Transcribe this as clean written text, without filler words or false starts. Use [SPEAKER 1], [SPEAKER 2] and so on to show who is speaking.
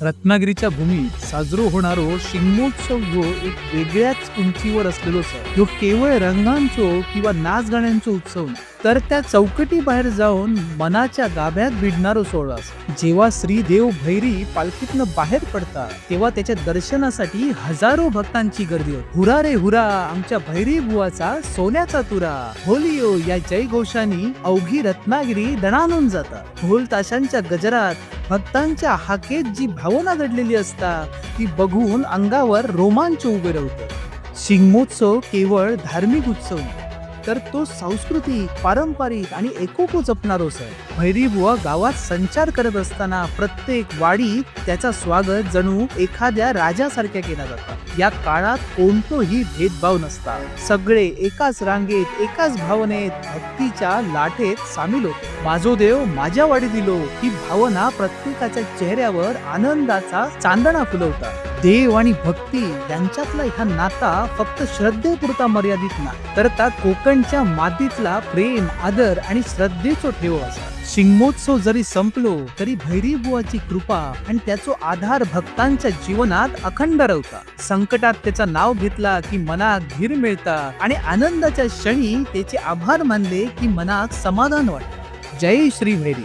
[SPEAKER 1] रत्नागिरीच्या भूमीत साजरो होणारो शिगमोत्सव ह्यो एक वेगळ्याच उंचीवर असलेलो सण. ह्यो केवळ रंगांचो किंवा नाच गाण्यांचो उत्सव नाही, तर त्या चौकटी बाहेर जाऊन मनाच्या गाभ्यात भिडणारो सोहळा असतो. जेव्हा श्रीदेव भैरी पालखीतनं बाहेर पडतात तेव्हा त्याच्या दर्शनासाठी हजारो भक्तांची गर्दी होते. हुरा रे हुरा, आमच्या भैरी बुवाचा सोन्याचा तुरा, होलियो या जयघोषांनी अवघी रत्नागिरी दणाणून जातात. ढोल ताशांच्या गजरात भक्तांच्या हाकेत जी भावना दडलेली असतात ती बघून अंगावर रोमांच उभे राहतात. शिगमोत्सव केवळ धार्मिक उत्सव नाही, तर तो सांस्कृतिक, पारंपरिक आणि एकोपो जपणारो सण. भैरीबुवा गावात संचार करत असताना प्रत्येक वाडीत त्याचा स्वागत जणू एखाद्या राजासारख्या केला जातात. या काळात कोणतोही भेदभाव नसता, सगळे एकाच रांगेत, एकाच भावनेत, भक्तीच्या लाटेत सामील होते. माझो देव माझ्या वाडी दिलो ही भावना प्रत्येकाच्या चेहऱ्यावर आनंदाचा चांदणा फुलवतात. देव आणि भक्ती यांच्यातला हा नाता फक्त श्रद्धेपुरता मर्यादित नाही, तर त्या कोकणच्या मातीतला प्रेम, आदर आणि श्रद्धेचो ठेव असा. शिगमोत्सव जरी संपलो तरी भैरीबुवाची कृपा आणि त्याचो आधार भक्तांच्या जीवनात अखंड राहता. संकटात त्याचा नाव घेतला की मनात धीर मिळता आणि आनंदाच्या क्षणी त्याचे आभार मानले की मनात समाधान वाटतं. जय श्री भैरी.